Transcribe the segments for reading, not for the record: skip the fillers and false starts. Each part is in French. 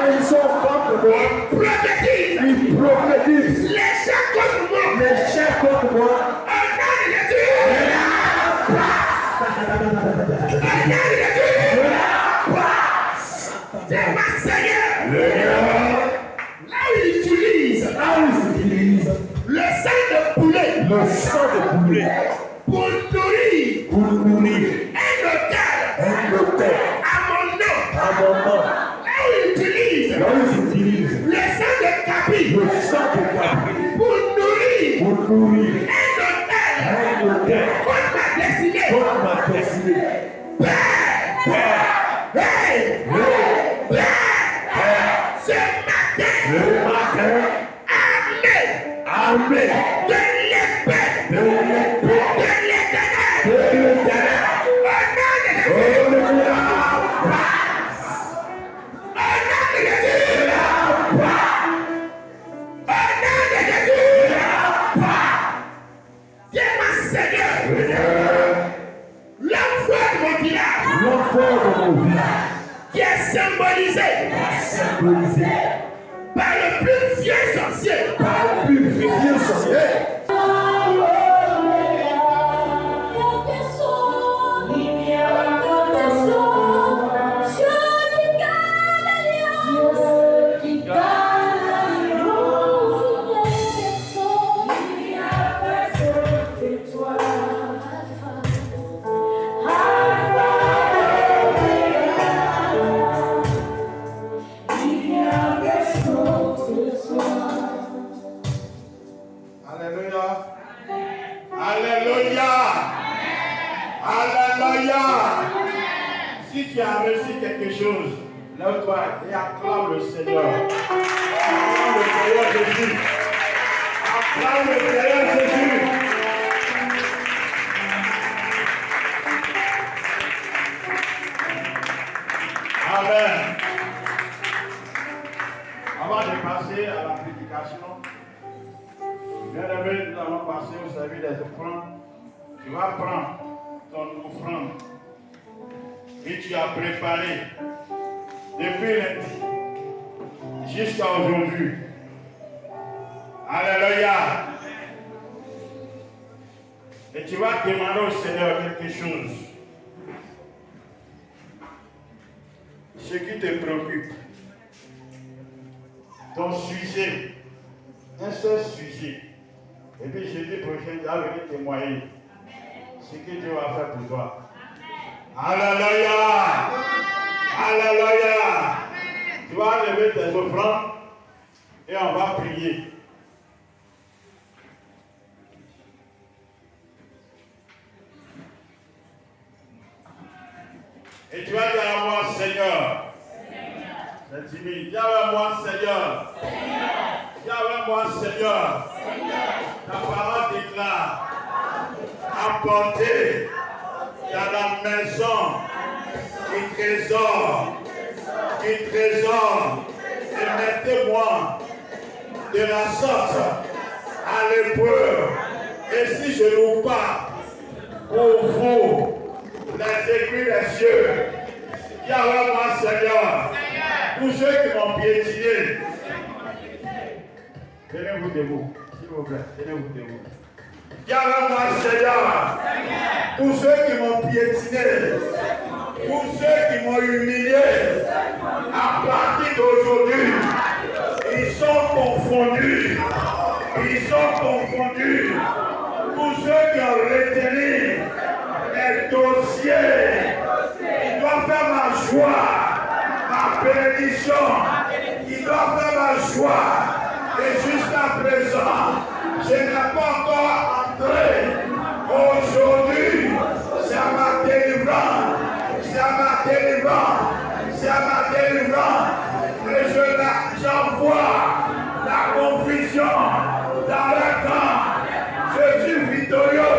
ils sont contre moi, ils prophétisent l'échec contre moi. l'échec contre moi. Au nom de Jésus. Au nom de Jésus. C'est ma Seigneur. Là où il utilise le sang de poulet pour nourrir un hôtel à mon nom. Là où il utilise le sang de Kapi pour nourrir un hôtel contre ma destinée. Ce matin, Amen. de l'épée, de l'éternel, au nom de Jésus, c'est ma Seigneur, l'enfant de mon village, qui est symbolisé par le plus vieux sorcier. Si tu as reçu quelque chose, lève-toi et acclame le Seigneur. Acclame le Seigneur Jésus. Acclame le Seigneur Jésus. Amen. Avant de passer à la prédication, bien aimé, nous allons passer au service des offrandes. Tu vas prendre ton offrande et tu as préparé depuis lundi jusqu'à aujourd'hui. Alléluia. Et tu vas demander au Seigneur quelque chose. Ce qui te préoccupe. Ton sujet. Un seul sujet. Et puis jeudi prochain, tu vas venir témoigner ce que Dieu va faire pour toi. Alléluia. Alléluia. Tu vas lever tes offrandes et on va prier. Et tu vas dire à moi, Seigneur. C'est timide. Dis avec moi, Seigneur. Dis avec moi, Seigneur. Ta parole déclare apporter dans la maison du trésor, et mettez-moi de la sorte à l'épreuve. Et si je n'ouvre pas pour vous les aiguilles des cieux, dis avec moi, Seigneur, pour ceux qui m'ont piétiné, tenez-vous debout, s'il vous plaît, tenez-vous debout. Dis avec moi, Seigneur, pour ceux qui m'ont piétiné, pour ceux qui m'ont humilié, à partir d'aujourd'hui, ils sont confondus. Ils sont confondus. Pour ceux qui ont retenu les dossiers, ils doivent faire ma joie, ma bénédiction. Ils doivent faire ma joie. Et jusqu'à présent, je n'ai pas encore entré. Aujourd'hui, c'est à ma délivrance. C'est à ma délivrance. C'est à ma délivrance. Et j'envoie la confusion dans le camp. Je suis victorieux.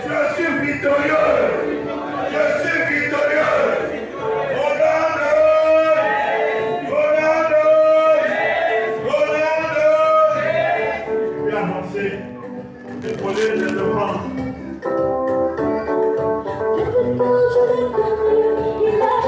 Je suis victorieux. Je suis victorieux. Déposer les offrandes. Je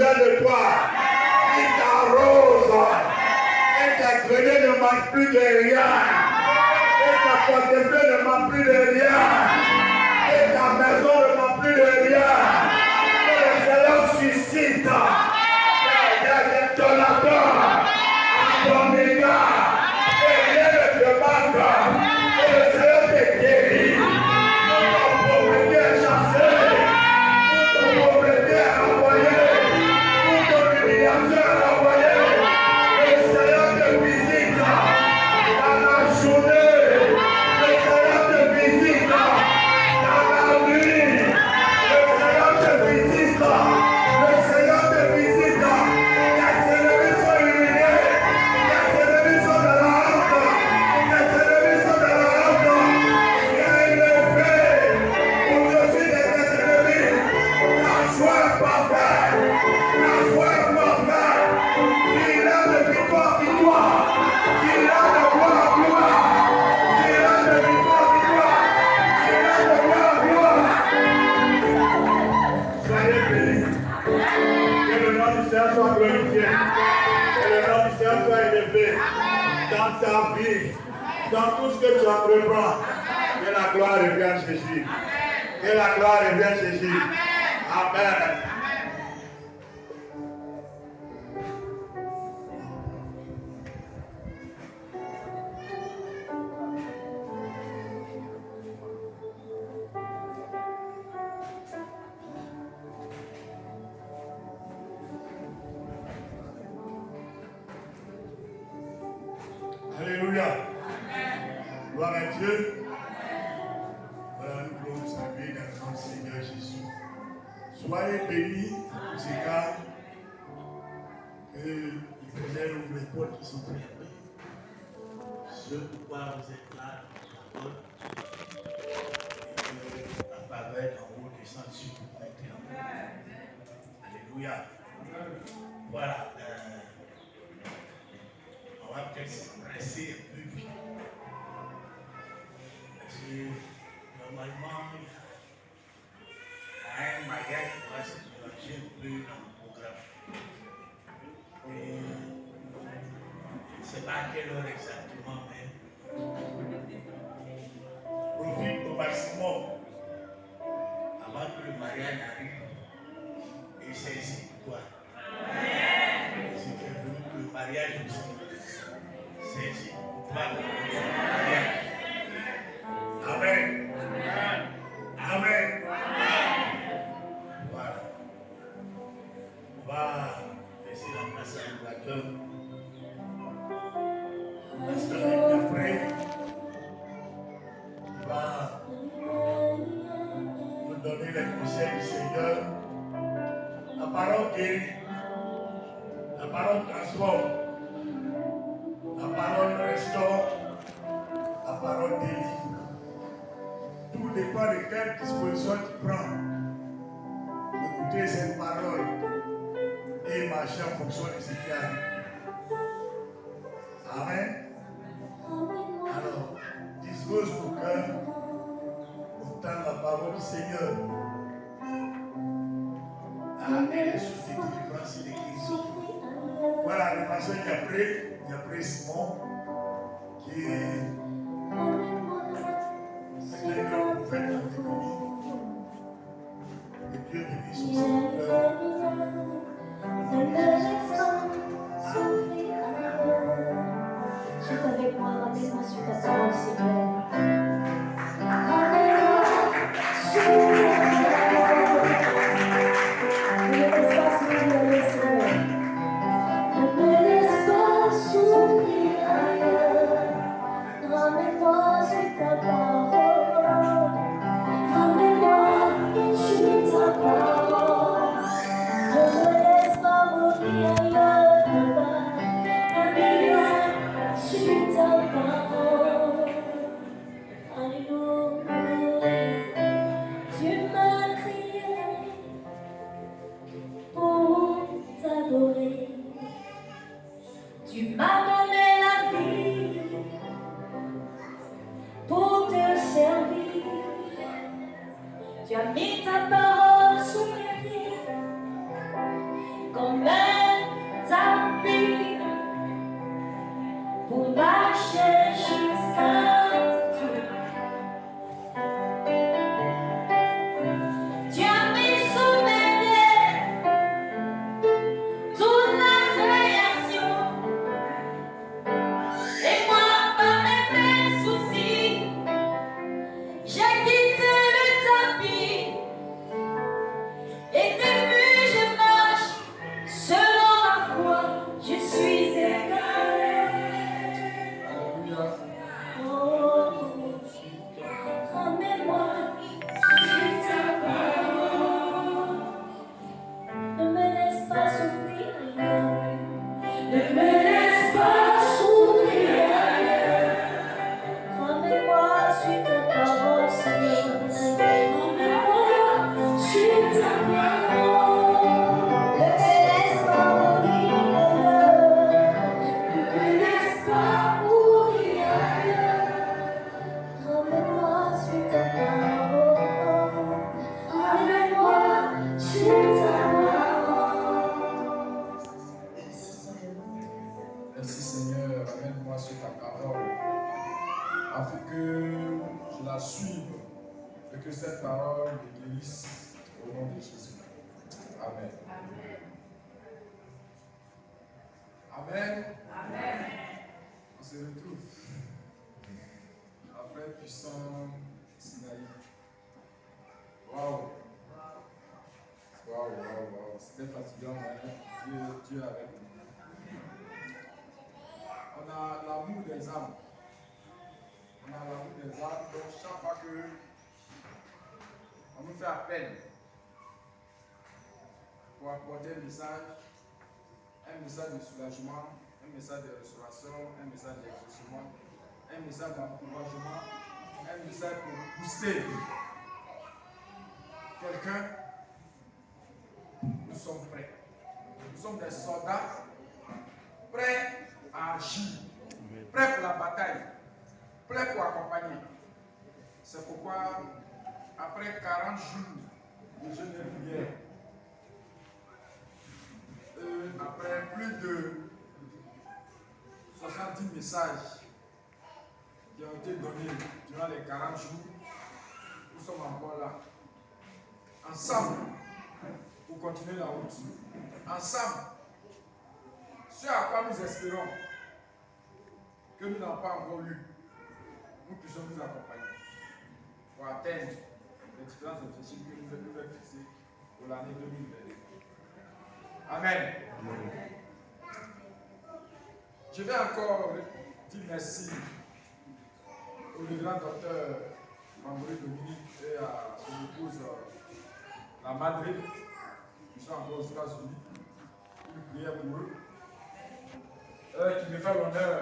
besoin de toi. Il t'arrose. Et ta grenier ne manque plus de rien. Et ta portefeuille ne manque plus de rien. Et ta maison ne manque plus de rien. Que le Seigneur suscite des donateurs à ton égard. Et rien ne te manque. Et le Seigneur te guérit. Tout ton pauvreté est chassé. Tout ton pauvreté est envoyé. Toute ton humiliation est envoyée. Le Seigneur te visite dans la journée. Le Seigneur te visite dans la nuit. Le Seigneur te visite. Le Seigneur te visite. Tes ennemis sont humiliés. Tes ennemis sont dans la honte. Tes ennemis sont dans la honte. Viens élever au-dessus de tes ennemis. La joie est parfaite. La joie est parfaite. Il a de victoire, victoire. Il a de gloire, gloire. Il a de victoire, victoire. Il a de gloire, gloire. Soyez bénis. Que le nom du Seigneur soit glorifié. Que le nom du Seigneur soit élevé dans ta vie, dans tout ce que tu entreprends. Que la gloire revienne chez Jésus. Que la gloire revienne chez Jésus. Amen. Alléluia. Gloire à Dieu. Voilà, nous voulons vous saluer dans le nom du Seigneur Jésus. Soyez bénis, ces gars. Que l'Éternel ouvre les portes qui sont fermées. Ce pourquoi vous êtes là, dans la parole. Et que la faveur d'en haut descende sur vous maintenant. Alléluia. Voilà. On va peut-être s'empresser un peu vite. Parce que normalement, il y a un mariage qui va se mélanger un peu dans le programme. Et je ne sais pas à quelle heure exactement, mais profite au maximum avant que le mariage arrive et saisis pour toi. Si tu es venu pour le mariage aussi, saisis pour toi le mariage. Amen. Amen. Voilà. On va laisser la place à l'orateur. Parce qu'après, il va nous donner les conseils du Seigneur. La parole guérit. La parole transforme. La parole restaure. La parole délivre. Tout dépend de quelle disposition tu prends. Écoutez cette parole et marcher en fonction de ce qui arrive. Amen. Alors, dispose ton cœur pour entendre la parole du Seigneur. Et les choses de délivrance et de guérison. Voilà, le pasteur Diapré Simon, qui est le prophète d'Antéconie. Que Dieu bénisse son Seigneur. Chante avec moi, ramène-moi sur ta parole, Seigneur. Ramène-moi sur ta parole. Ne me laisse pas souffrir ailleurs, Seigneur. Ne me laisse pas souffrir ailleurs. Ramène-moi sur ta parole. Ramène-moi sur ta parole. Amen. On se retrouve après puissant Sinaï. Waouh. C'était fatigant, mais Dieu est avec nous. On a l'amour des âmes. Donc chaque fois que on nous fait appel pour apporter un message de soulagement, un message de restauration, un message d'exaucement, un message d'encouragement, un message pour booster quelqu'un. Nous sommes prêts. Nous sommes des soldats prêts à agir, prêts pour la bataille, prêts pour accompagner. C'est pourquoi, après 40 jours de jeûne et prière, après plus de 70 messages qui ont été donnés durant les 40 jours, nous sommes encore là, ensemble, pour continuer la route. Ensemble, ce à quoi nous espérons, que nous n'avons pas encore eu, nous puissions nous accompagner pour atteindre les différents objectifs que nous devons fixer pour l'année 2022. Amen. Je vais encore dire merci au grand docteur Mambouri Dominique et à son épouse, la Madrid, qui sont encore aux États-Unis. Une prière pour eux. Qui me fait l'honneur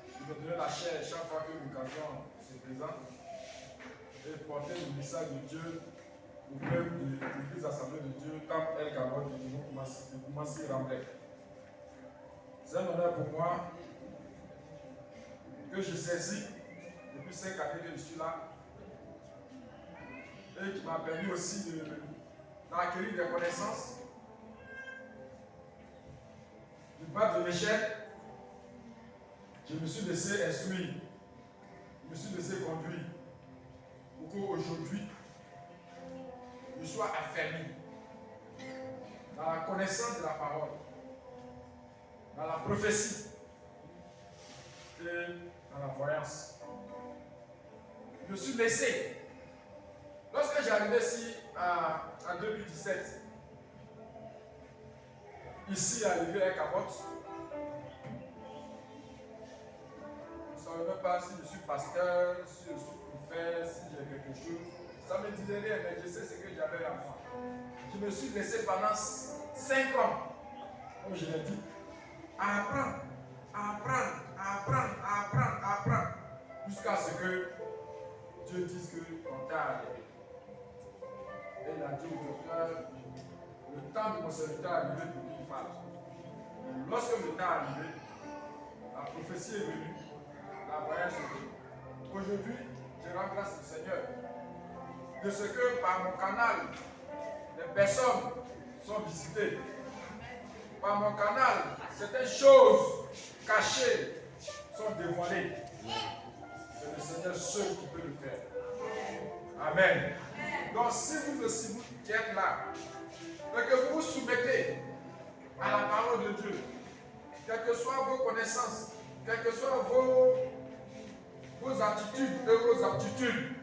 de me donner la chair chaque fois que l'occasion se présente et porter le message de Dieu au peuple de l'Église Assemblée de Dieu, comme El Gabon de Koumassi Ramblek. C'est un honneur pour moi que je saisis depuis 5 années que je suis là et qui m'a permis aussi d'acquérir des connaissances, du bas de l'échelle. Je me suis laissé instruire, je me suis laissé conduire pour qu'aujourd'hui je sois affermi dans la connaissance de la parole, dans la prophétie et dans la voyance. Je me suis laissé. Lorsque j'arrivais ici en 2017, ici à l'Église Capote, je ne savais même pas si je suis pasteur, si je suis prophète, si j'ai quelque chose. Ça ne me disait rien, mais je sais ce que j'avais à moi. Je me suis laissé pendant 5 ans, comme je l'ai dit, à apprendre, jusqu'à ce que Dieu dise que ton temps est arrivé. Et il a dit au docteur, le temps de mon serviteur est arrivé pour qu'il parle. Lorsque le temps est arrivé, la prophétie est venue, la voyance est venue. Aujourd'hui, je rends grâce au Seigneur de ce que par mon canal, les personnes sont visitées. Par mon canal, certaines choses cachées sont dévoilées. C'est le Seigneur seul qui peut le faire. Amen. Donc si vous aussi qui êtes là, et que vous vous soumettez à la parole de Dieu, quelles que soient vos connaissances, quelles que soient vos attitudes et vos aptitudes,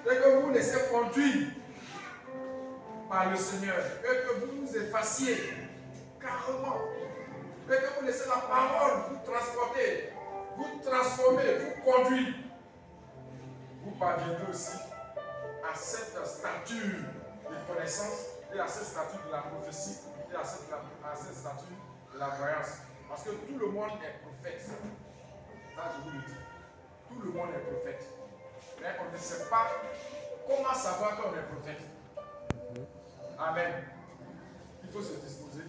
et que vous vous laissez conduire par le Seigneur, et que vous vous effaciez carrément, et que vous laissez la parole vous transporter, vous transformer, vous conduire, vous parviendrez aussi à cette stature de connaissance et à cette stature de la prophétie et à cette stature de la voyance. Parce que tout le monde est prophète. Ça, je vous le dis. Tout le monde est prophète. Mais on ne sait pas comment savoir qu'on est prophète. Amen. Il faut se disposer.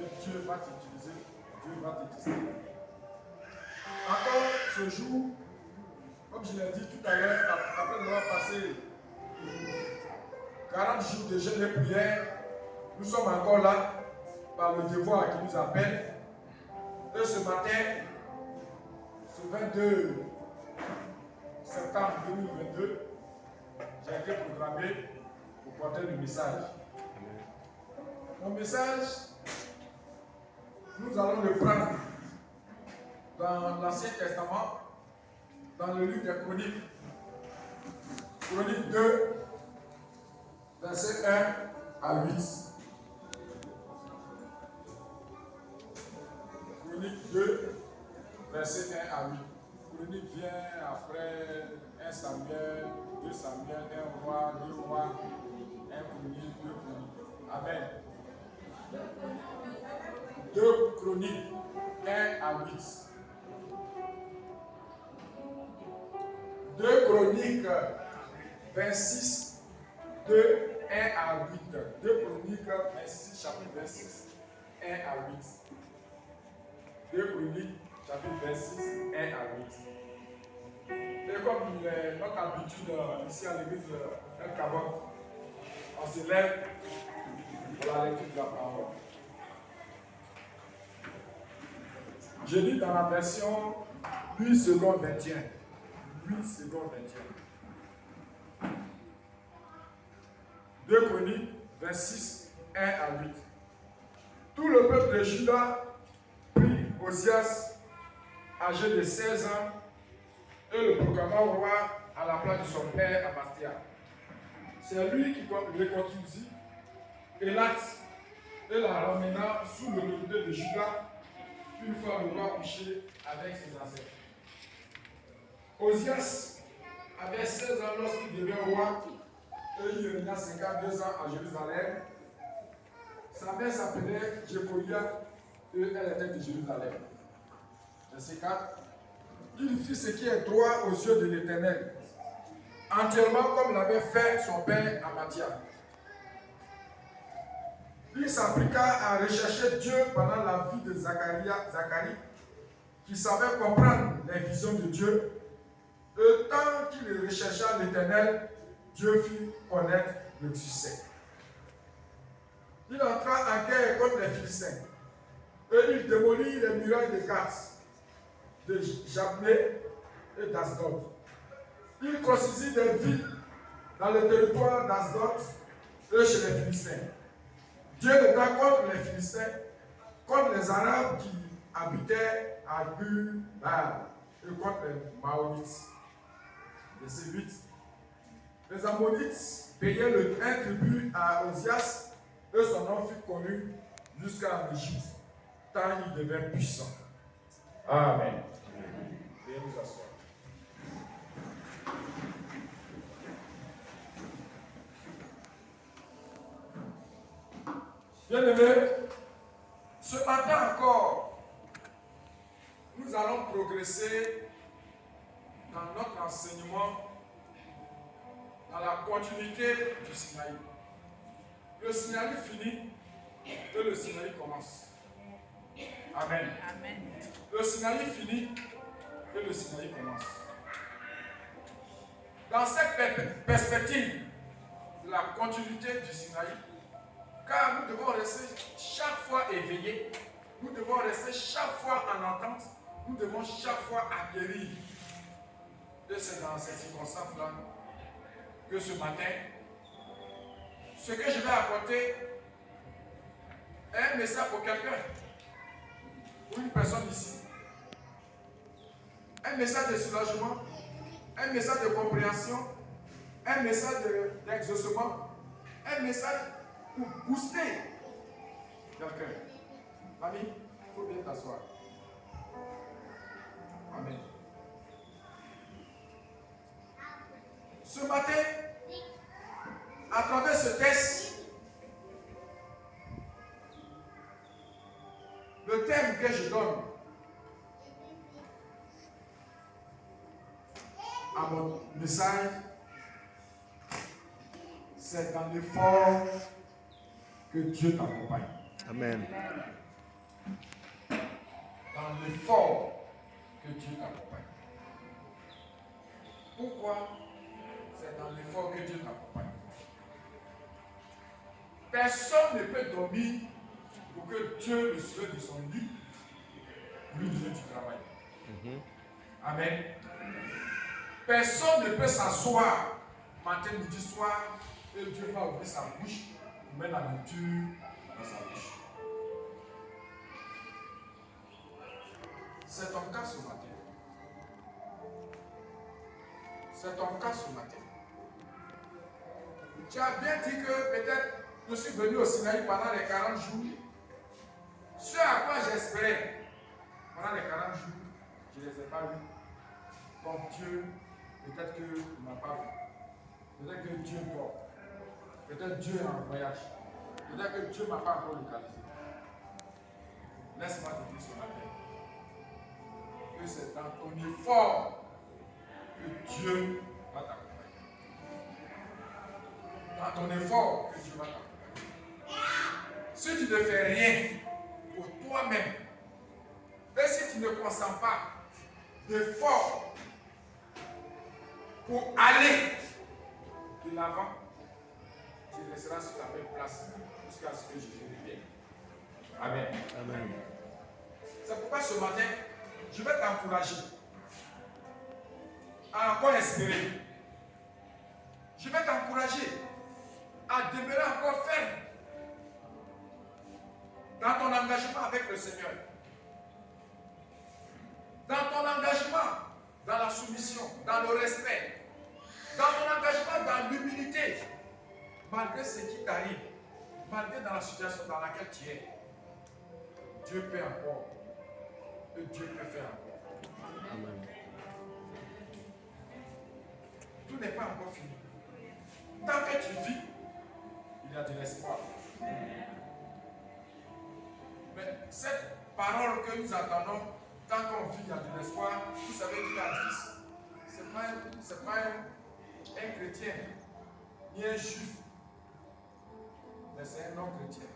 Et Dieu va t'utiliser. Dieu va te distinguer. Encore ce jour, comme je l'ai dit tout à l'heure, après avoir passé 40 jours de jeûne et prière, nous sommes encore là par le devoir qui nous appelle. Et ce matin, ce 22 septembre 2022, j'ai été programmé pour porter le message. Mon message, nous allons le prendre dans l'Ancien Testament, dans le livre des Chroniques. Chronique 2, verset 1 à 8. Chronique 2, verset 1 à 8. Chronique vient après 1 Samuel, 2 Samuel, 1 roi, 2 rois, 1 chronique, 2 chroniques. Amen. 2 chroniques, 1 à 8. 2 chroniques 26, 2, 1 à 8. 2 chroniques 26, chapitre 26, 1 à 8. 2 chroniques, chapitre 26, 1 à 8. Et comme notre habitude ici à l'église El Cabot, on se lève pour la lecture de la parole. Je lis dans la version 8 secondes 21. 8 secondes 21. 2 Chroniques 26, 1 à 8. Tout le peuple de Juda prit Osias, âgé de 16 ans, et le proclama au roi à la place de son père Amastia. C'est lui qui reconduisit Élat et la ramena sous l'autorité de Juda, une fois le roi couché avec ses ancêtres. Osias avait 16 ans lorsqu'il devint roi et il régna 52 ans à Jérusalem. Sa mère s'appelait Jécolia et elle était de Jérusalem. Verset 4. Il fit ce qui est droit aux yeux de l'Éternel, entièrement comme l'avait fait son père Amathia. Il s'appliqua à rechercher Dieu pendant la vie de Zacharie, qui savait comprendre les visions de Dieu. Et tant qu'il rechercha l'Éternel, Dieu fit connaître le succès. Il entra en guerre contre les Philistins et il démolit les murailles de Gath, de Jabné et d'Asdod. Il construisit des villes dans le territoire d'Asdod et chez les Philistins. Dieu le bat contre les Philistins, contre les Arabes qui habitaient à Gur-Baal et contre les Maonites. Verset 8. Les Ammonites payaient un tribut à Osias et son nom fut connu jusqu'en Égypte, tant il devint puissant. Amen. Veuillez nous asseoir. Bien-aimés, ce matin encore, nous allons progresser dans notre enseignement, dans la continuité du Sinaï. Le Sinaï finit et le Sinaï commence. Amen. Amen. Le Sinaï finit et le Sinaï commence. Dans cette perspective de la continuité du Sinaï, car nous devons rester chaque fois éveillés, nous devons rester chaque fois en attente, nous devons chaque fois acquérir. Et c'est dans ces circonstances-là que ce matin, ce que je vais apporter est un message pour quelqu'un, pour une personne ici. Un message de soulagement, un message de compréhension, un message d'exaucement, un message pour booster quelqu'un. Mamie, il faut bien t'asseoir. Amen. Ce matin, à travers ce texte, le thème que je donne à mon message, c'est dans l'effort que Dieu t'accompagne. Amen. Dans l'effort que Dieu t'accompagne. Pourquoi? C'est dans l'effort que Dieu t'accompagne. Personne ne peut dormir pour que Dieu le sauve de son lit, lui donner du travail. Amen. Personne ne peut s'asseoir matin, midi, soir, et Dieu va ouvrir sa bouche pour mettre la nourriture dans sa bouche. C'est ton cas ce matin. C'est ton cas ce matin. Tu as bien dit que peut-être je suis venu au Sinaï pendant les 40 jours. Ce à quoi j'espérais pendant les 40 jours, je ne les ai pas vus. Donc Dieu, peut-être qu'il ne m'a pas vu. Peut-être que Dieu dort. Peut-être Dieu est en voyage. Peut-être que Dieu ne m'a pas encore localisé. Laisse-moi te dire ce matin que c'est dans ton effort que Dieu va t'accompagner. Dans ton effort que Dieu va t'accompagner. Si tu ne fais rien pour toi-même, et si tu ne consens pas d'effort pour aller de l'avant, tu resteras sur la même place jusqu'à ce que Jésus revienne. Amen. Amen. C'est pourquoi ce matin, je vais t'encourager à encore espérer. Je vais t'encourager à demeurer encore ferme dans ton engagement avec le Seigneur. Dans ton engagement, dans la soumission, dans le respect, dans ton engagement, dans l'humilité, malgré ce qui t'arrive, malgré dans la situation dans laquelle tu es, Dieu peut encore, et Dieu peut faire encore. Amen. Tout n'est pas encore fini. Tant que tu vis, il y a de l'espoir. Mais cette parole que nous entendons, tant qu'on vit, il y a de l'espoir, vous savez qui a dit, ce n'est pas un chrétien, ni un juif, mais c'est un non-chrétien.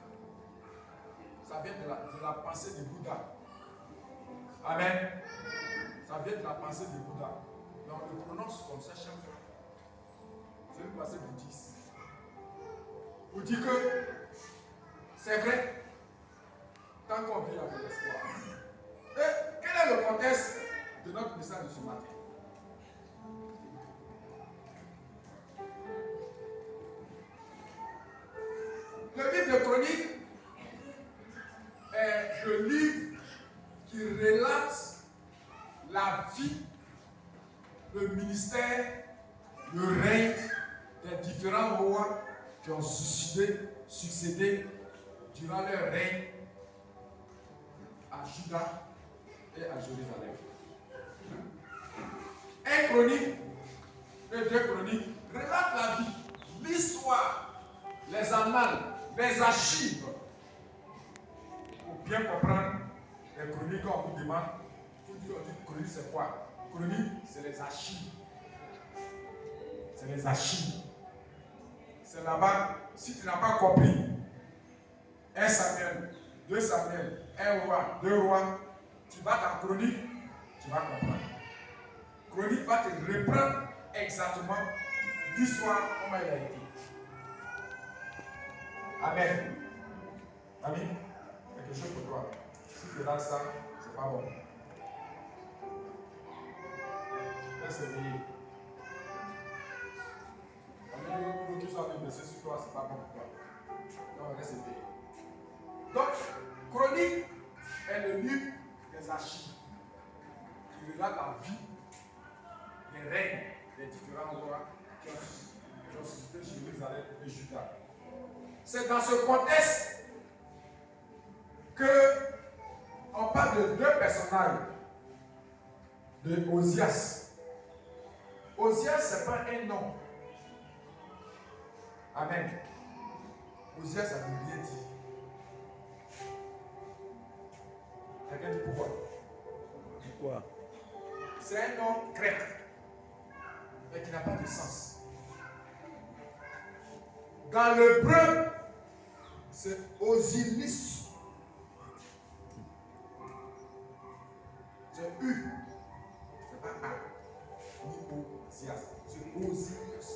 Ça vient de la pensée de Bouddha. Amen. Ça vient de la pensée de Bouddha. Mais on le prononce comme ça chaque fois. C'est une pensée bouddhiste. Vous dit que c'est vrai, tant qu'on vit avec l'espoir. Et quel est le contexte de notre message de ce matin? Le livre de Chroniques est le livre qui relate la vie, le ministère, le règne des différents rois qui ont succédé durant leur règne à Juda et à Jérusalem. Un chronique, et deux chroniques relatent la vie, l'histoire, les annales, les archives. Pour bien comprendre les chroniques, quand on vous demande, il faut dire chronique c'est quoi? Chronique, c'est les archives. C'est les archives. C'est là-bas, si tu n'as pas compris, 1 Samuel, 2 Samuel, 1 roi, 2 rois, tu vas dans chronique, tu vas comprendre. Chronique va te reprendre exactement l'histoire comment elle a été. Amen. Amen. Quelque chose pour toi. Si tu regardes ça, c'est pas bon. Laisse veiller. Amen. Pour que tu sois blessé sur toi, c'est pas bon pour toi. Donc, laisse veiller. Donc, Chronique est le livre des archives qui relate la vie, les règnes des différents rois qui ont suscité Jérusalem et Juda. C'est dans ce contexte que on parle de deux personnages de Osias. Osias, ce n'est pas un nom. Amen. Osias a bien dit. Quelqu'un dit pourquoi? Pourquoi? C'est un nom grec, mais qui n'a pas de sens. Dans l'hébreu, c'est Osiris. C'est U. C'est pas A. Ni Osias. C'est Osiris.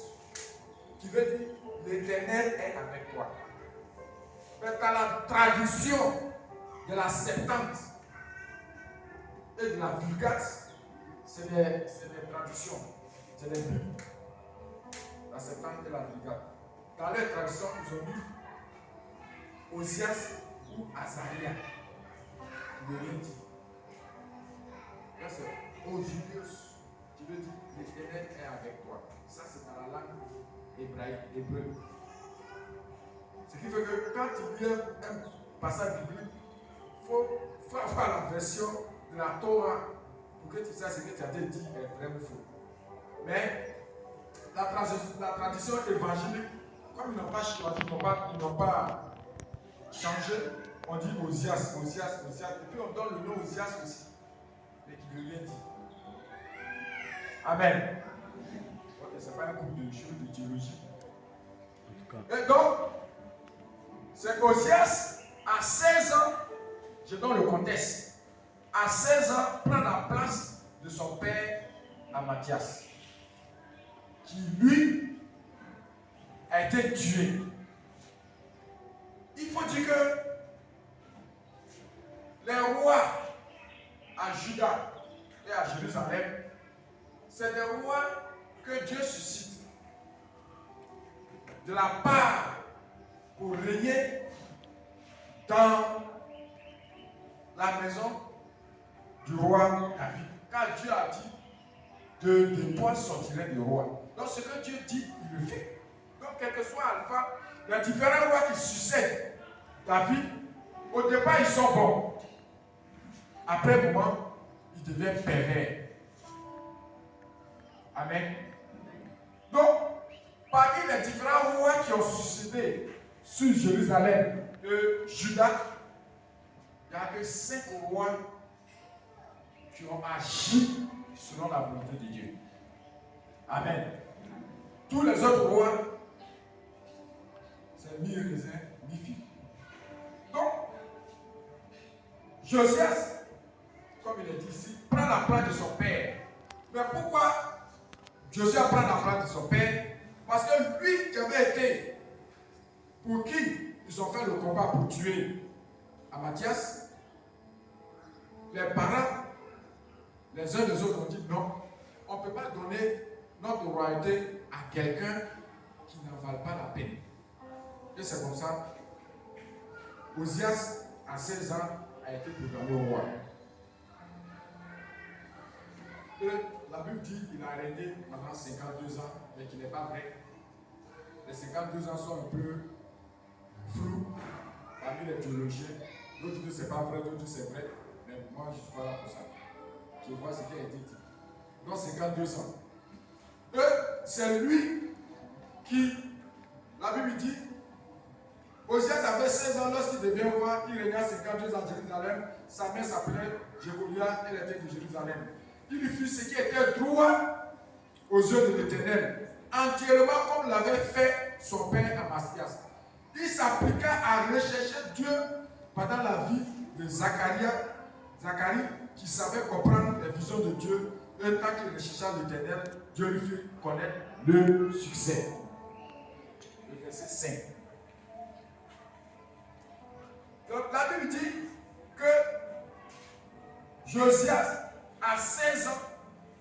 Qui veut dire l'Éternel est avec toi. Mais dans la traduction de la Septante et de la Vulgate, c'est des traductions. C'est des Bibles. La Septante et la Vulgate. Dans les traductions, ils ont mis Osias ou Azaria. Il ne rien dit. Là, c'est ô Julius. Tu veux dire, l'Éternel est avec toi. Ça, c'est dans la langue hébraïque, hébreu. Ce qui fait que quand tu lis un passage biblique, il faut avoir la version de la Torah pour que tu saches ce que tu as dit est vrai ou faux. Mais la tradition évangélique, comme ils n'ont pas choisi, ils n'ont pas changé, on dit Osias. Et puis on donne le nom Osias aussi, mais qui ne veut rien dire. Amen. Ok, ce n'est pas un cours de choses de théologie. Et donc, c'est Osias, à 16 ans, je donne le contexte, à 16 ans, prend la place de son père Amathias, qui lui a été tué. Il faut dire que les rois à Juda et à Jérusalem, c'est des rois que Dieu suscite de la part pour régner dans la maison du roi David. Car Dieu a dit de toi sortirait des rois. Donc ce que Dieu dit, il le fait. Donc quel que soit Alpha, les différents rois qui succèdent David, au départ ils sont bons. Après un moment, ils deviennent pervers. Amen. Donc, parmi les différents rois qui ont succédé sur Jérusalem de Juda, il n'y a que 5 rois qui ont agi selon la volonté de Dieu. Amen. Tous les autres rois, c'est ni raisin, ni figue. Donc, Josias, comme il est dit ici, prend la place de son père. Mais pourquoi Josias prend la place de son père? Parce que lui qui avait été, pour qui ils ont fait le combat pour tuer Amathias, les parents, les uns des autres ont dit non, on ne peut pas donner notre royauté à quelqu'un qui n'en vale pas la peine. Et c'est comme ça, Osias, à 16 ans, a été proclamé roi. Et la Bible dit qu'il a régné pendant 52 ans, mais qu'il n'est pas vrai. Les 52 ans sont un peu flous parmi les théologiens. D'autres disent que ce n'est pas vrai, d'autres disent que c'est vrai. Mais moi, je ne suis pas là pour ça. Je vois ce qui a été dit. Donc 52 ans. Et c'est lui qui, la Bible dit, Osias avait 16 ans lorsqu'il devient roi, il régna 52 ans à Jérusalem. Sa mère s'appelait Jéholia, elle était de Jérusalem. Il lui fit ce qui était droit aux yeux de l'Éternel, entièrement comme l'avait fait son père Amasias. Il s'appliqua à rechercher Dieu pendant la vie de Zacharie, qui savait comprendre les visions de Dieu, et tant qu'il rechercha l'Éternel, Dieu lui fit connaître le succès. Le verset 5. Donc la Bible dit que Josias, à 16 ans,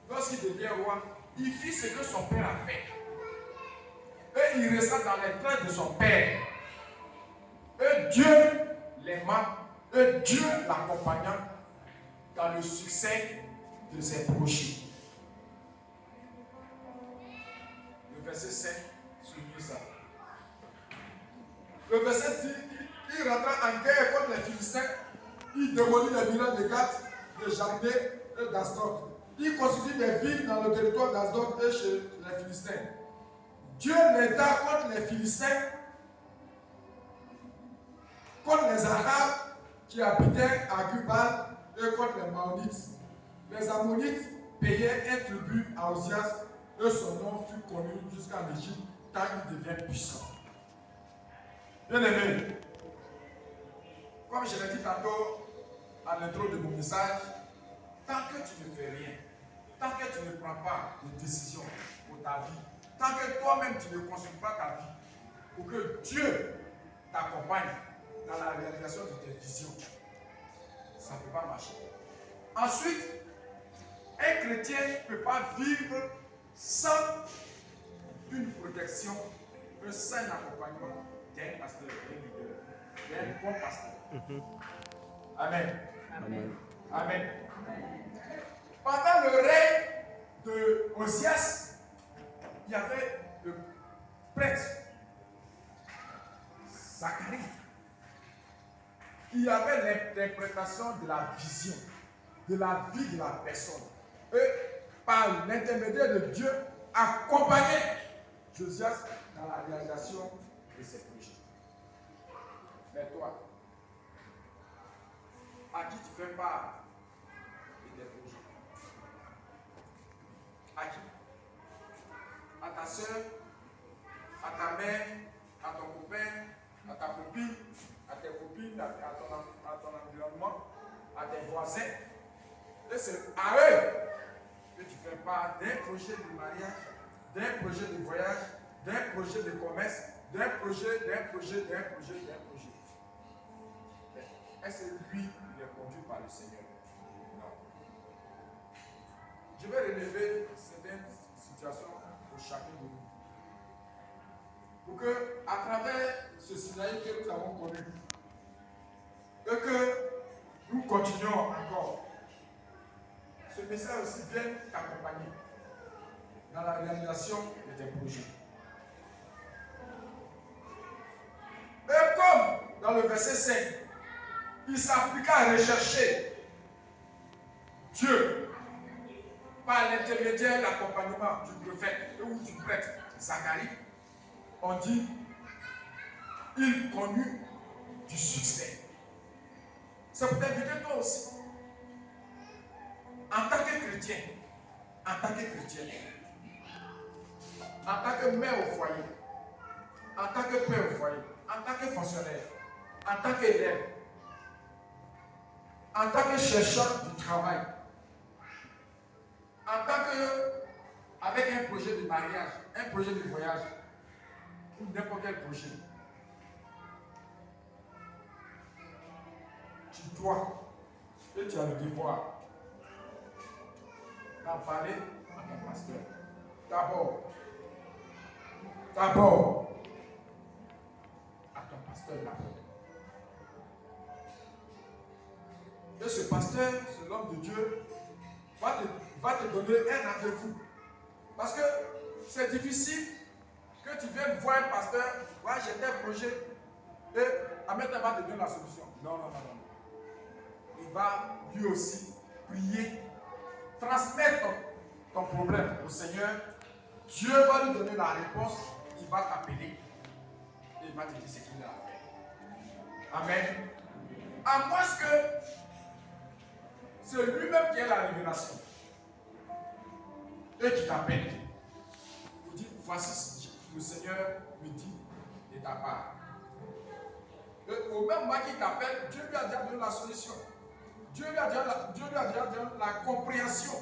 lorsqu'il devient roi, il fit ce que son père a fait. Et il resta dans les traits de son père. Et Dieu l'aima, et Dieu l'accompagna dans le succès de ses projets. Le verset 5 souligne ça. Le verset 10 dit, il rentra en guerre contre les Philistins, il démolit les villages de Gath, de Jabné et d'Asdod. Il constitue des villes dans le territoire d'Asdod et chez les Philistins. Dieu l'aida contre les Philistins, contre les Arabes qui habitaient à Gubal et contre les Maonites. Les Ammonites payaient un tribut à Osias et son nom fut connu jusqu'en Égypte tant il devient puissant. Bien aimé, comme je l'ai dit tantôt à l'intro de mon message, tant que tu ne fais rien, tant que tu ne prends pas de décision pour ta vie, tant que toi-même tu ne construis pas ta vie, pour que Dieu t'accompagne dans la réalisation de tes visions, ça ne peut pas marcher. Ensuite, un chrétien ne peut pas vivre sans une protection, un sain accompagnement d'un pasteur, d'un leader. Tu es un bon pasteur. Amen. Amen. Amen. Pendant le règne de Osias, il y avait le prêtre Zacharie qui avait l'interprétation de la vision, de la vie de la personne. Et par l'intermédiaire de Dieu, accompagnait Josias dans la réalisation de ses projets. Mais toi, à qui tu fais part de tes projets? À qui? À ta soeur, à ta mère, à ton copain, à ta copine, à tes copines, à ton environnement, à tes voisins. Et c'est à eux que tu fais part d'un projet de mariage, d'un projet de voyage, d'un projet de commerce, d'un projet. Est-ce que lui, il est conduit par le Seigneur? Non. Je vais relever certaines situations pour chacun de nous. Pour que, à travers ce scénario que nous avons connu, et que nous continuons encore, ce message aussi vienne t'accompagner dans la réalisation de tes projets. Et comme dans le verset 5, il s'appliqua à rechercher Dieu par l'intermédiaire de l'accompagnement du prophète ou du prêtre Zacharie, on dit il connut du succès. C'est pour t'inviter toi aussi. En tant que chrétien, en tant que mère au foyer, en tant que père au foyer, en tant que fonctionnaire, en tant qu'élève, en tant que chercheur du travail, en tant que avec un projet de mariage, un projet de voyage, ou n'importe quel projet, tu dois et tu as le devoir d'en parler à ton pasteur. D'abord, à ton pasteur d'abord. Et ce pasteur, ce l'homme de Dieu, va te donner un rendez-vous. Parce que c'est difficile que tu viennes voir un pasteur, ouais, j'ai tel projet, et Ahmed va te donner la solution. Non. Il va lui aussi prier, transmettre ton problème au Seigneur. Dieu va lui donner la réponse, il va t'appeler et il va te dire ce qu'il a à faire. Amen. À moins que c'est lui-même qui a la révélation et qui t'appelle. Il dit, voici le Seigneur me dit de ta part. Et au même moment qu'il t'appelle, Dieu lui a déjà donné la solution. Dieu lui a déjà donné la compréhension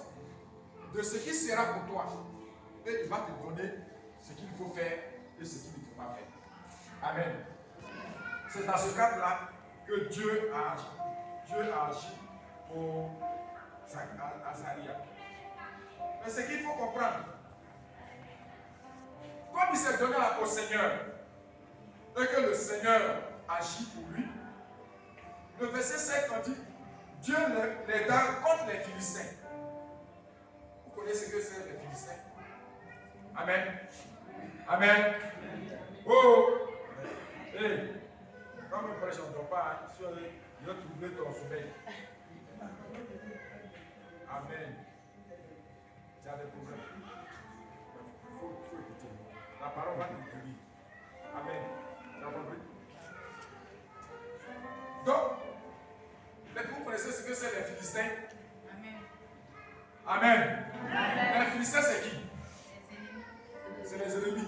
de ce qui sera pour toi. Et il va te donner ce qu'il faut faire et ce qu'il ne faut pas faire. Amen. C'est dans ce cadre-là que Dieu a agi. Dieu a agi pour Azaria. Mais ce qu'il faut comprendre, comme il s'est donné au Seigneur et que le Seigneur agit pour lui, le verset 5 on dit Dieu les donne contre les Philistins. Vous connaissez ce que c'est les Philistins? Amen. Amen. Oh! Hey. Quand me prêche, on ne dort pas. Je vais troubler ton sommeil. Amen. Tu as des problèmes. Il faut écouter. La parole va te guérir. Amen. Tu as compris? Donc, vous connaissez ce que c'est les Philistins? Amen. Les Philistins, c'est qui? C'est les ennemis.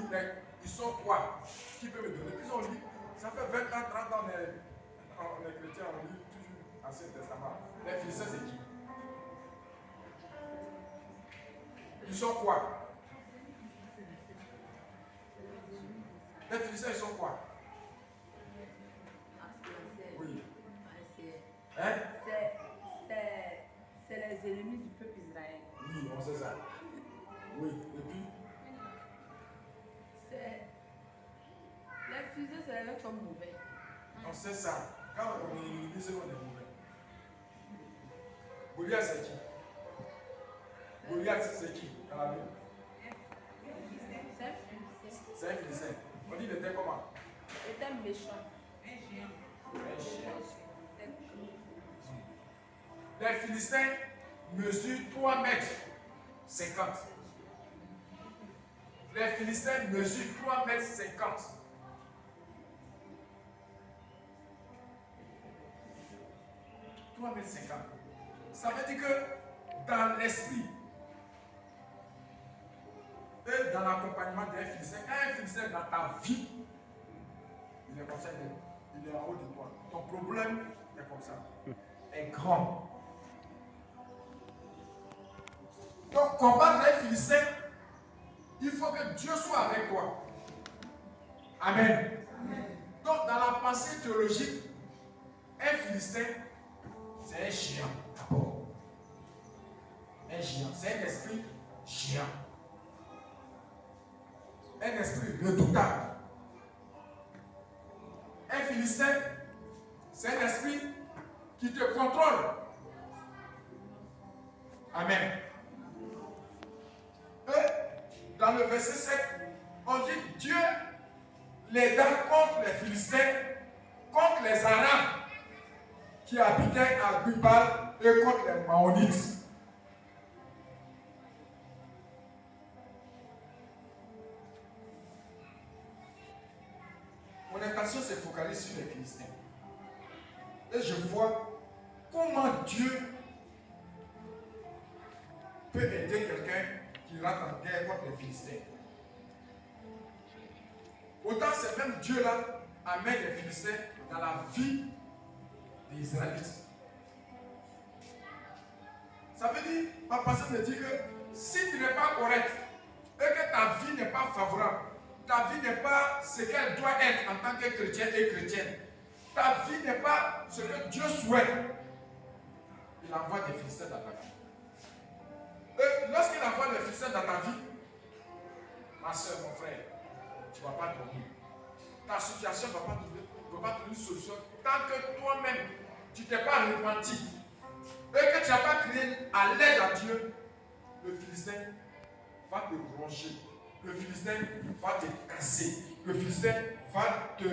Ils sont trois. Qui peut me donner? Ils ont lu. Ça fait 20 ans, 30 ans, on est chrétiens, on lit toujours l'Ancien Testament. Les Philistins, c'est qui? Ils sont quoi? Les Philistins, ils sont quoi? Oui. Hein? C'est les ennemis du peuple Israël. Oui, on sait ça. Oui, et puis? Les fusées, c'est les gens qui sont mauvais. On sait ça. Quand on est église, on est mauvais. Goliath, c'est qui? Goliath, c'est qui dans la Bible? C'est un Philistin. On dit qu'il était comment? Il était méchant. Un chien. Les Philistins mesurent 3 mètres 50. Les Philistins mesurent 3 mètres 50. Ça veut dire que dans l'esprit et dans l'accompagnement d'un Philistin, quand un Philistin dans ta vie, il est comme ça, il est en haut de toi. Ton problème est comme ça, est grand. Donc, combattre un Philistin, il faut que Dieu soit avec toi. Amen. Donc, dans la pensée théologique, un Philistin, c'est un géant d'abord. Un géant, c'est un esprit géant. Un esprit redoutable. Un Philistin, c'est un esprit qui te contrôle. Amen. Et dans le verset 7, on dit Dieu les donne contre les Philistins, contre les Arabes qui habitaient à Gubal et contre les Maonites. Mon attention se focalise sur les Philistins. Et je vois comment Dieu peut aider quelqu'un qui rentre en guerre contre les Philistins. Autant c'est même Dieu-là amène les Philistins dans la vie des Israélites. Ça veut dire, ma pensée me dit que si tu n'es pas correct et que ta vie n'est pas favorable, ta vie n'est pas ce qu'elle doit être en tant que chrétien et chrétienne, ta vie n'est pas ce que Dieu souhaite, il envoie des Philistins dans ta vie. Et lorsqu'il envoie des Philistins dans ta vie, ma soeur, mon frère, tu ne vas pas dormir. Ta situation ne va pas trouver une solution tant que toi-même, tu ne t'es pas repenti et que tu n'as pas crié à l'aide à Dieu. Le Philistin va te ronger. Le Philistin va te casser. Le Philistin va te...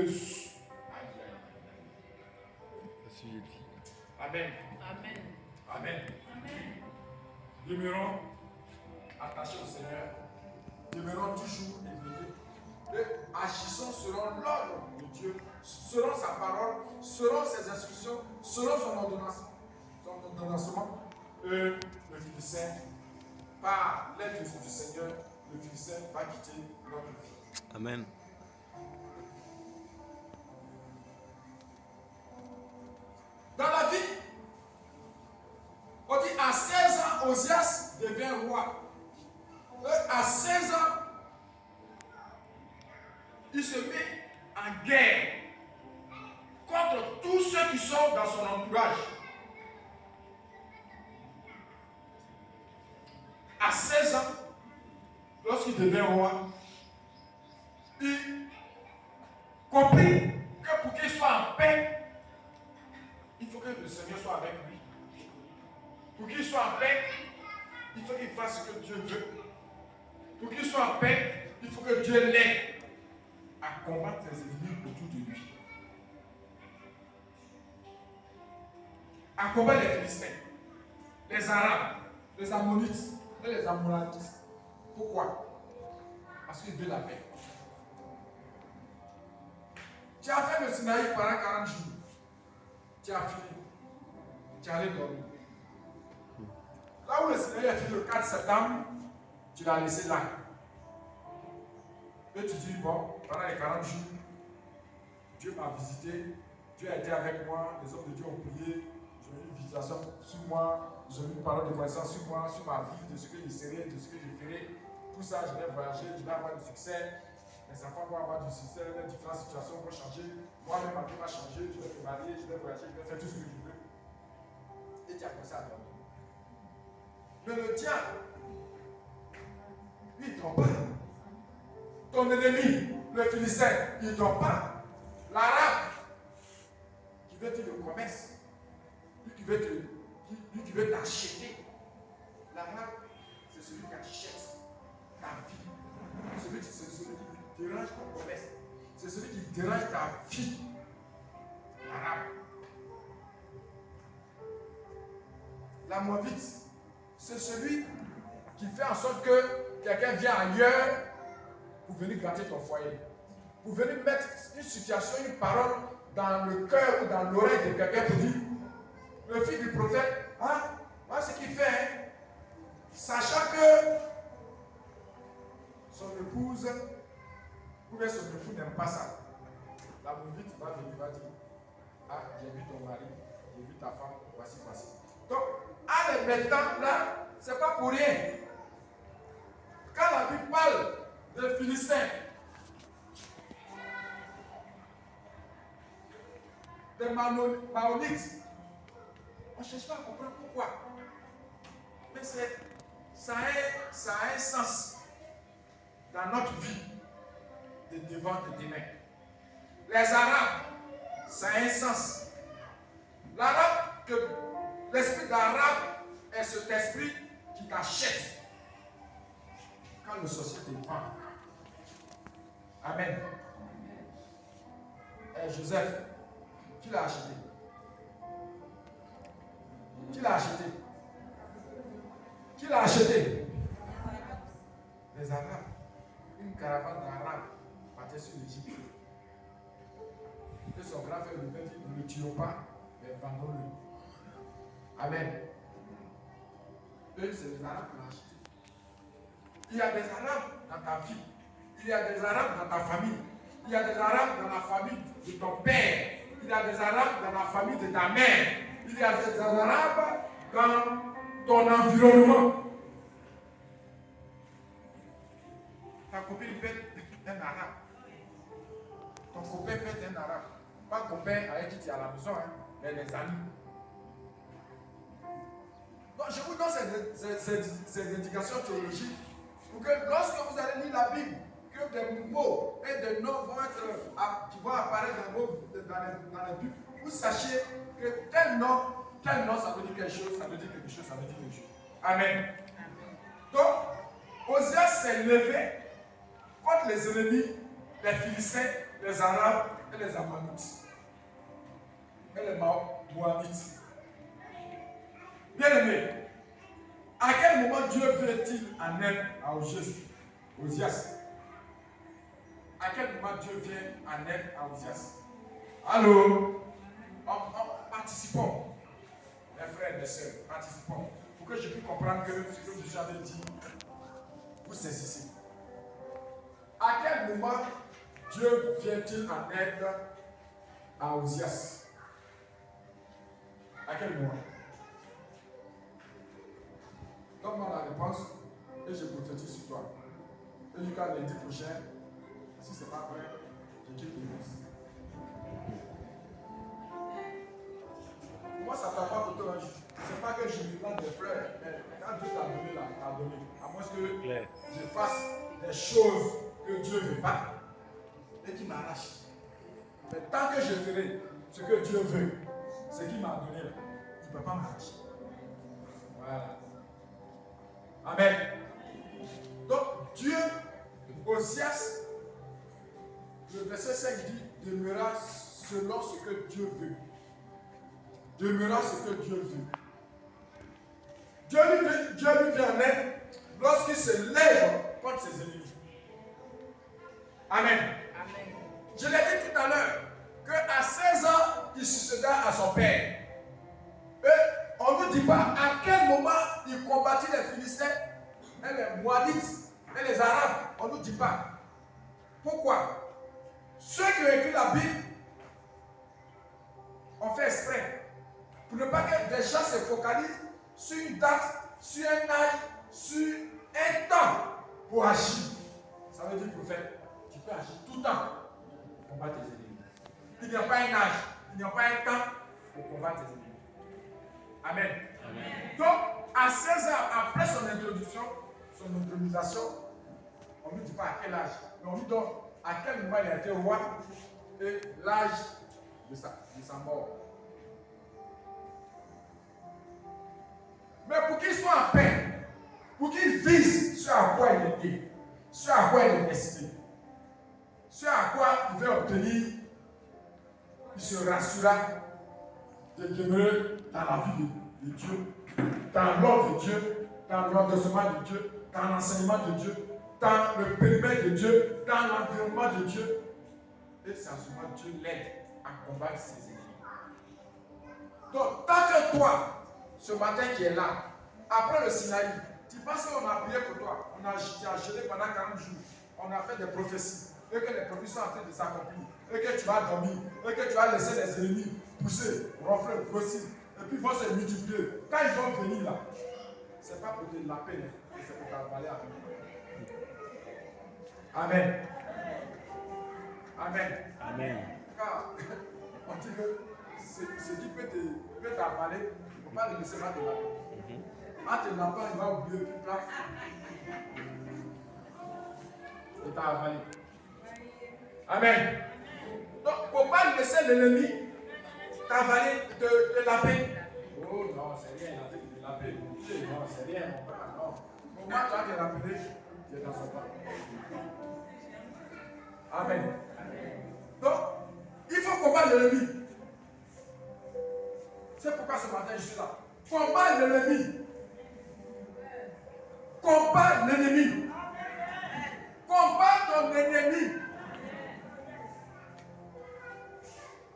Amen. Amen. Amen. Demeurons attachés au Seigneur. Demeurons toujours éveillés. Et agissons selon l'ordre de Dieu, selon sa parole, selon ses instructions, selon son ordonnancement. Le Philistin, par l'aide du Seigneur, le Philistin va quitter notre vie. Amen. Dans la vie, on dit à 16 ans, Osias devient roi. Et à 16 ans, il se met en guerre contre tous ceux qui sont dans son entourage. À 16 ans, lorsqu'il devient roi, il comprit que pour qu'il soit en paix, il faut que le Seigneur soit avec lui. Pour qu'il soit en paix, il faut qu'il fasse ce que Dieu veut. Pour qu'il soit en paix, il faut que Dieu l'aide à combattre les ennemis autour de lui. À combattre les Philistins, les Arabes, les Ammonites et les Amorites. Pourquoi? Parce qu'il veut la paix. Tu as fait le Sinaï pendant 40 jours. Tu as fini. Tu es allé dormir. Là où le Sinaï a fini le 4 septembre, tu l'as laissé là. Et tu dis, bon, pendant les 40 jours, Dieu m'a visité, Dieu a été avec moi, les hommes de Dieu ont prié, j'ai eu une visitation sur moi, j'ai eu une parole de connaissance sur moi, sur ma vie, de ce que je serai, de ce que je ferai. Tout ça, je vais voyager, je vais avoir du succès. Mes enfants vont avoir du succès, les différentes situations vont changer. Moi-même, ma vie va changer, je vais me marier, je vais voyager, je vais faire tout ce que je veux. Et tu as commencé à dormir. Mais le diable, lui, il ne dort pas. Ton ennemi, le Philistin, il ne dort pas. L'Arabe, veut dire le commerce, lui qui veut t'acheter. L'arabe, c'est celui qui achète ta vie. C'est celui qui dérange ton commerce. C'est celui qui dérange ta vie. L'arabe. La Moabite, c'est celui qui fait en sorte que quelqu'un vient ailleurs pour venir gratter ton foyer. Pour venir mettre une situation, une parole dans le cœur ou dans l'oreille de quelqu'un pour dire, le fils du prophète, hein, voilà ce qu'il fait, hein, sachant que son épouse ou bien son époux n'aime pas ça. La Moabite va venir, va dire, ah, j'ai vu ton mari, j'ai vu ta femme, voici. Donc, en les mettant là, c'est pas pour rien. Quand la Bible parle de Philistins, de Maonites, on ne cherche pas à comprendre pourquoi. Mais ça a un sens dans notre vie de devant de demain. Les Arabes, ça a un sens. L'Arabe, l'esprit d'Arabe est cet esprit qui t'achète. Quand le sorcier te vend. Amen. Et Joseph, qui l'a acheté? Qui l'a acheté? Qui l'a acheté? Les Arabes. Une caravane d'Arabes partait sur l'Égypte. Et son grand frère lui dit, ne le tuons pas, mais vendons-le. Amen. Eux, c'est les Arabes qui l'ont acheté. Il y a des Arabes dans ta vie. Il y a des Arabes dans ta famille. Il y a des Arabes dans la famille de ton père. Il y a des Arabes dans la famille de ta mère. Il y a des Arabes dans ton environnement. Ta copine peut être un Arabe. Ton copain peut être un Arabe. Pas un copain avec qui tu es à la maison, hein, mais les amis. Donc je vous donne ces indications théologiques pour que lorsque vous allez lire la Bible, que des mots et des noms qui vont apparaître dans la Bible, vous sachiez que tel nom, ça veut dire quelque chose, ça veut dire quelque chose, ça veut dire quelque chose. Amen. Donc, Osias s'est levé contre les ennemis, les Philistins, les Arabes et les Ammonites. Et les Moabites. Bien aimé, à quel moment Dieu vient-il en aide à Osias? À quel moment Dieu vient en aide à Osias? Allô? Participons. Mes frères et mes soeurs, participons. Pour que je puisse comprendre que ce que Jésus avait dit, vous saisissez. À quel moment Dieu vient-il en aide à Osias? À quel moment? Donne-moi la réponse et je prophétise sur toi. Et jusqu'à lundi prochain, si ce n'est pas vrai, je quitte l'église. Moi, ça ne t'a pas d'autant. Ce n'est pas que je lui plante des fleurs, mais quand Dieu t'a donné, là, t'a donné. À moins que je fasse des choses que Dieu ne veut pas et qui m'arrache. Mais tant que je ferai ce que Dieu veut, ce qu'il m'a donné, là, il ne peut pas m'arracher. Voilà. Amen. Donc, Dieu, Osias, le verset 5 dit, demeura selon ce que Dieu veut. Demeura ce que Dieu veut. Dieu lui vient en aide lorsqu'il se lève contre ses ennemis. Amen. Amen. Je l'ai dit tout à l'heure, qu'à 16 ans, il succéda à son père. Et on ne nous dit pas à quel moment il combattit les Philistins et les Moabites et les Arabes. On ne nous dit pas. Pourquoi? Ceux qui ont écrit la Bible ont fait exprès pour ne pas que des gens se focalisent sur une date, sur un âge, sur un temps pour agir. Ça veut dire, prophète, tu peux agir tout le temps pour combattre tes ennemis. Il n'y a pas un âge, il n'y a pas un temps pour combattre tes ennemis. Amen. Amen. Donc, à 16 ans, après son intronisation, on ne dit pas à quel âge, mais on dit donc à quel moment il a été roi et l'âge de sa mort. Mais pour qu'il soit en paix, pour qu'il vise ce à quoi il est né, ce à quoi il est destiné, ce à quoi il veut obtenir, il se rassurera de demeurer dans la vie de Dieu, dans l'ordre de Dieu, dans l'endossement de Dieu, dans l'enseignement de Dieu, dans le périmètre de Dieu, dans l'environnement de Dieu. Et c'est en ce moment Dieu l'aide à combattre ses ennemis. Donc, tant que toi, ce matin qui est là, après le Sinaï, tu penses qu'on a prié pour toi, tu as jeûné pendant 40 jours, on a fait des prophéties, et que les prophéties sont en train de s'accomplir, et que tu vas dormir, et que tu vas laisser les ennemis pousser, ronfler, grossir, et puis ils vont se multiplier. Quand ils vont venir là, ce n'est pas pour te laper, c'est pour t'avaler avec eux. Amen. Amen. Amen. Car on dit que ce qui peut t'avaler, il ne faut pas le laisser mal te laver. En te lavant, il va oublier tout là. Il t'a avalé. Amen. Donc, il ne faut pas laisser l'ennemi t'avaler, te laver. Oh non, c'est rien, il a dit de laver. Non, c'est rien, mon frère, non. Au moins, tu vas te rappeler, tu es dans son temps. Amen. Donc, il faut combattre l'ennemi. C'est pourquoi ce matin je suis là. Combat l'ennemi. Combat l'ennemi. Combat ton ennemi.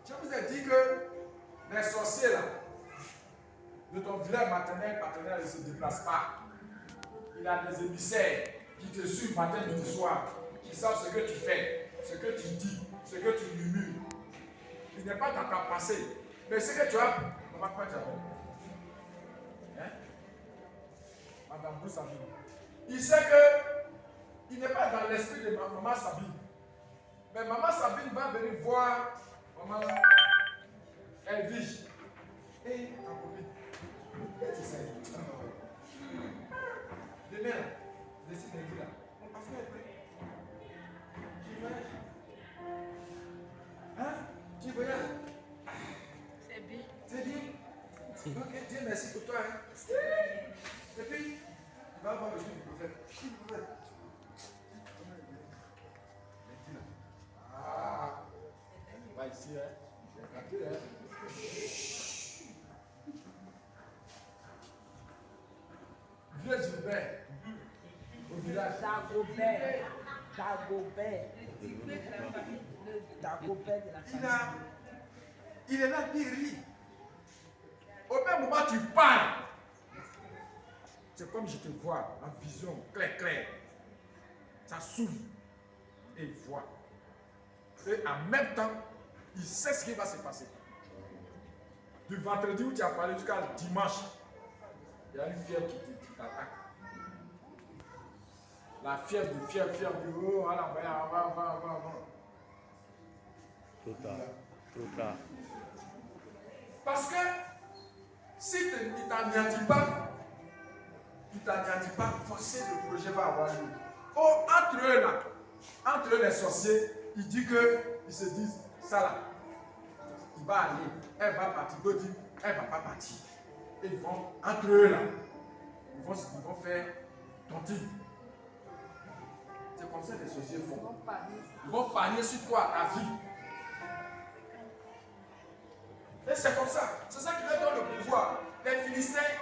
Je vous ai dit que les sorciers là, de ton village maternel, paternel, ne se déplacent pas. Il a des émissaires qui te suivent matin, midi, soir, qui savent ce que tu fais, ce que tu dis, ce que tu murmures. Il n'est pas dans ta passé, mais ce que tu as. Maman, quoi tu as fait? Hein? Madame Boussabine. Il sait que il n'est pas dans l'esprit de maman Sabine. Mais maman Sabine va venir voir maman Elvige et ta copine. Qu'est-ce que tu sais? Demain, décide de dire là. On passe là. Tu voyages? Hein? Tu voyages? C'est bien. C'est bien? Ok, Dieu merci pour toi. Hein? Et puis, il va avoir le jour du prophète. Qui le prophète? Ah, va ici, hein? J'ai capté, hein? Vieux Gilbert, au village. Dagobert. Dagobert de la famille. Il est là, il rit. Au même moment, tu parles. C'est comme je te vois en vision claire. Ça s'ouvre et il voit. Et en même temps, il sait ce qui va se passer. Du vendredi où tu as parlé jusqu'à dimanche, il y a une fièvre qui t'attaque. La fièvre du oh, voilà, va. Trop tard. Parce que si il ne t'anéantit pas, forcément le projet va avoir lieu. Oh, entre eux les sorciers, il dit qu'ils se disent, ça là, il va aller, elle va partir, d'autres disent, elle ne va pas partir. Et ils vont, entre eux là, ils vont faire tontine. C'est comme ça que les sorciers font. Ils vont parier sur toi, ta vie. Et c'est comme ça. C'est ça qui leur donne le pouvoir. Les Philistins,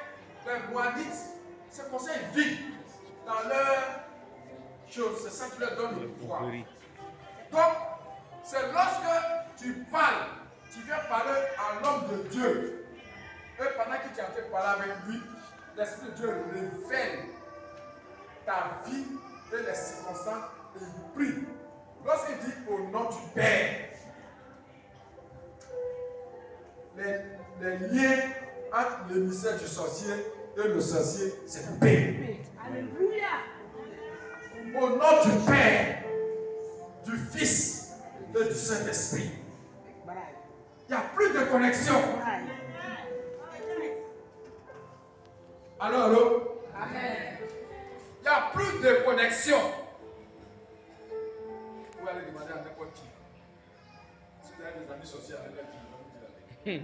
les Moabites, c'est comme ça qu'ils vivent dans leur chose. C'est ça qui leur donne le pouvoir. Donc, c'est lorsque tu parles, tu viens parler à l'homme de Dieu. Et pendant que tu es en train de parler avec lui, l'Esprit de Dieu révèle ta vie et les circonstances et il prie. Lorsqu'il dit au nom du Père, les liens entre l'émissaire du sorcier et le sorcier, c'est coupé. Alléluia. Au nom du Père, du Fils et du Saint-Esprit. Il n'y a plus de connexion. Allô? Amen. Il n'y a plus de connexion. Vous pouvez aller demander à n'importe qui. Si vous avez des amis sorciers avec leur qui vont vous dire la vérité.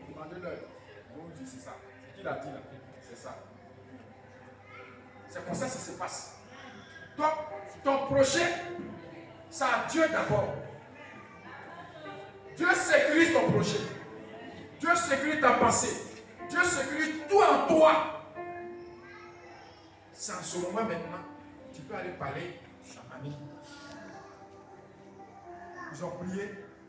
Demandez-leur. Ils vont vous dire c'est ça. C'est qu'il a dit là. C'est ça. C'est comme ça que ça se passe. Donc, ton projet, c'est à Dieu d'abord. Dieu sécurise ton projet. Dieu sécurise ta pensée. Dieu sécurise tout en toi. C'est en ce moment maintenant, tu peux aller parler à ta famille. Ils ont prié.